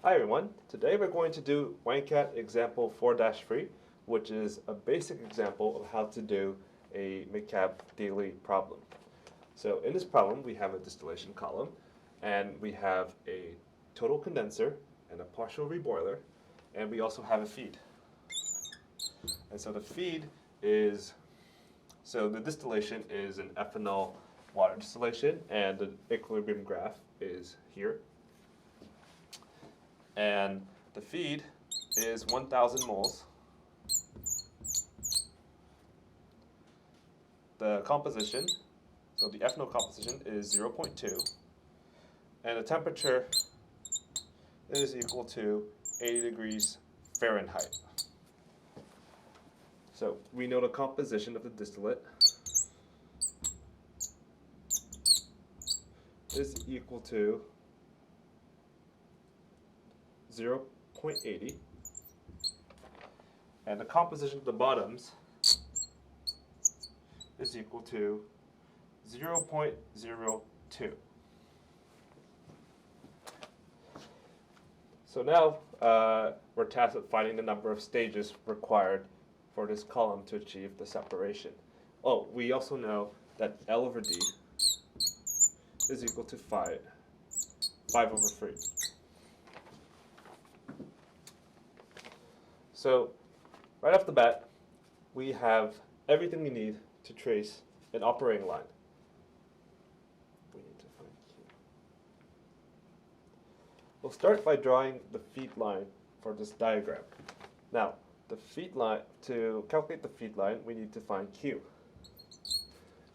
Hi everyone, today we're going to do Wankat example 4-3, which is a basic example of how to do a McCab daily problem. So in this problem we have a distillation column and we have a total condenser and a partial reboiler, and we also have a feed. And so the feed is, so the distillation is an ethanol water distillation, and the equilibrium graph is here. And the feed is 1,000 moles. The composition, so the ethanol composition is 0.2, and the temperature is equal to 80 degrees Fahrenheit. So we know the composition of the distillate is equal to 0.80, and the composition of the bottoms is equal to 0.02. So now we're tasked with finding the number of stages required for this column to achieve the separation. Oh, we also know that L over D is equal to 5 over 3. So right off the bat, we have everything we need to trace an operating line. We need to find Q. We'll start by drawing the feed line for this diagram. Now, the feed line, to calculate the feed line, we need to find Q.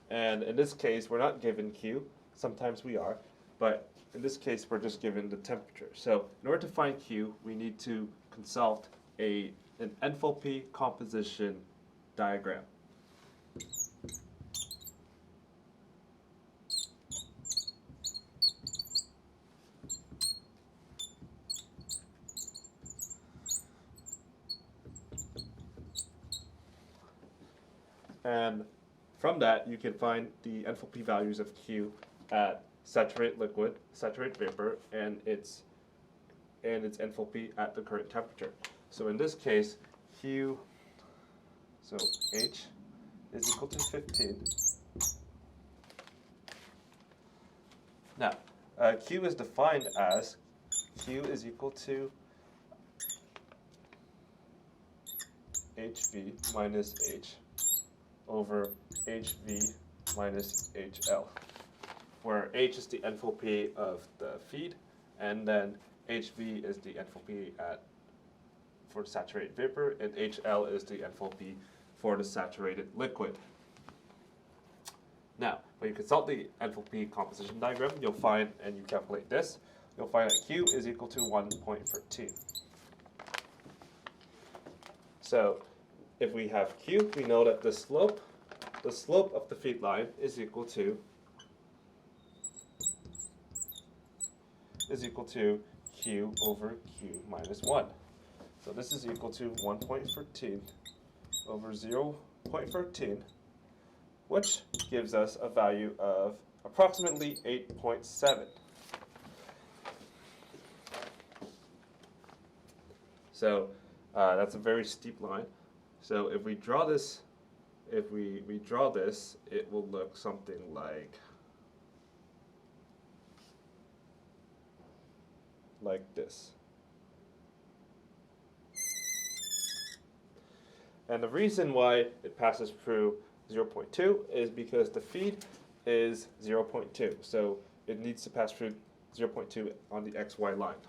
And in this case, we're not given Q. Sometimes we are, but in this case, we're just given the temperature. So in order to find Q, we need to consult an enthalpy composition diagram. And from that, you can find the enthalpy values of Q at saturated liquid, saturated vapor, and its enthalpy at the current temperature. So in this case, Q, so H is equal to 15. Now, Q is defined as Q is equal to HV minus H over HV minus HL, where H is the enthalpy of the feed, and then HV is the enthalpy for saturated vapor, and HL is the enthalpy for the saturated liquid. Now, when you consult the enthalpy composition diagram, you'll find, and you calculate this, you'll find that Q is equal to 1.13. So if we have Q, we know that the slope of the feed line is equal to Q over Q minus 1. So this is equal to 1.13 over 0.13, which gives us a value of approximately 8.7. So that's a very steep line. So if we draw this, it will look something like this. And the reason why it passes through 0.2 is because the feed is 0.2. So it needs to pass through 0.2 on the XY line.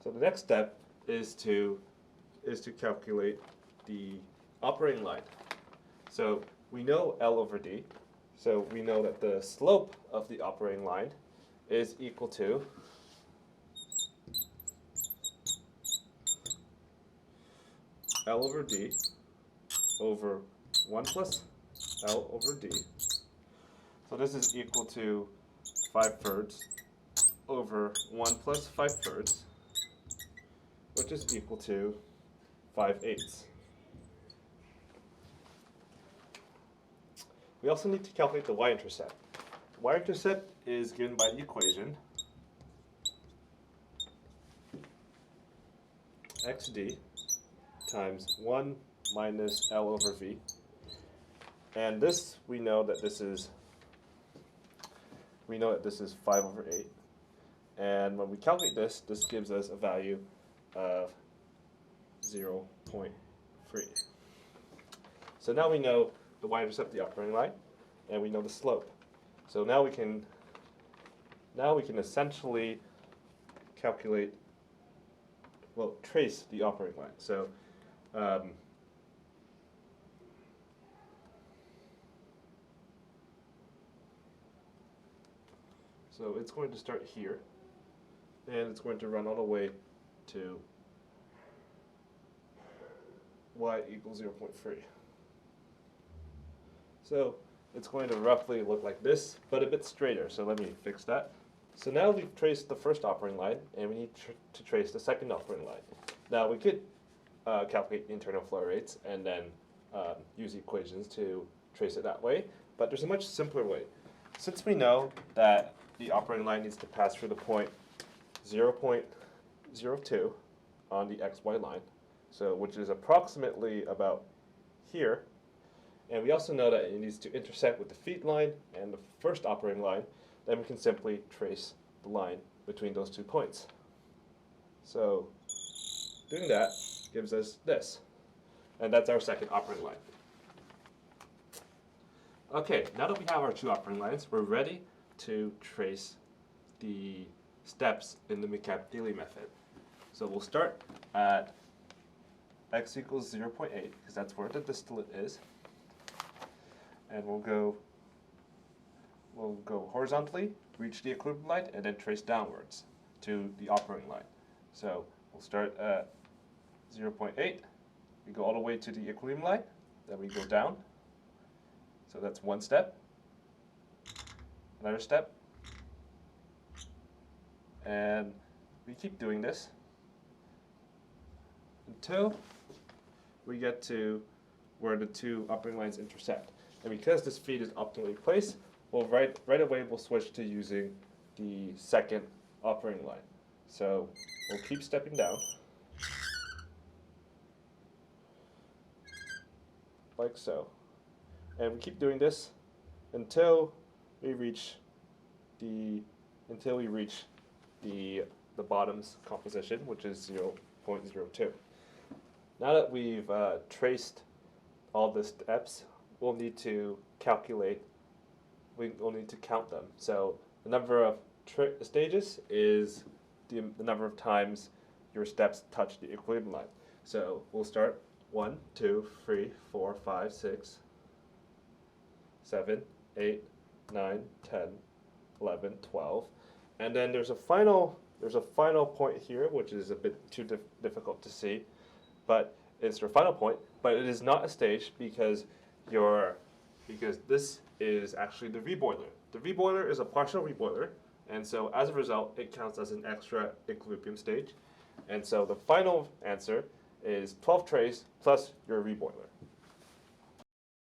So the next step is to calculate the operating line. So we know L over D. So we know that the slope of the operating line is equal to L over D over 1 plus L over D. So this is equal to 5/3 over 1 plus 5/3, which is equal to 5/8. We also need to calculate the y-intercept. y-intercept is given by the equation xd times 1 minus L over V. And this, we know that this is 5 over 8. And when we calculate this, this gives us a value of 0.3. So now we know the y-intercept, the operating line, and we know the slope. So now we can essentially calculate, well, trace the operating line. So so it's going to start here, and it's going to run all the way to y equals 0.3. So it's going to roughly look like this, but a bit straighter. So let me fix that. So now we've traced the first operating line, and we need to trace the second operating line. Now we could calculate internal flow rates and then use equations to trace it that way, but there's a much simpler way. Since we know that the operating line needs to pass through the point 0.02 on the xy line, so which is approximately about here, and we also know that it needs to intersect with the feed line and the first operating line, then we can simply trace the line between those 2 points. So doing that gives us this, and that's our second operating line. Okay, now that we have our 2 operating lines, we're ready to trace the steps in the McGill method. So we'll start at x equals 0.8, because that's where the distillate is. And we'll go horizontally, reach the equilibrium line, and then trace downwards to the operating line. So we'll start at 0.8, we go all the way to the equilibrium line, then we go down. So that's one step, another step, and we keep doing this until we get to where the 2 operating lines intersect. And because this feed is optimally placed, we'll right away we'll switch to using the second operating line. So we'll keep stepping down, like so. And we keep doing this until we reach the bottom's composition, which is 0.02. Now that we've traced all the steps, we'll need to calculate. We'll need to count them. So the number of stages is the number of times your steps touch the equilibrium line. So we'll start 1, 2, 3, 4, 5, 6, 7, 8, 9, 10, 11, 12, and then there's a final point here, which is a bit too difficult to see, but it's your final point. But it is not a stage because this is actually the reboiler. The reboiler is a partial reboiler, and so as a result, it counts as an extra equilibrium stage. And so the final answer is 12 trays plus your reboiler.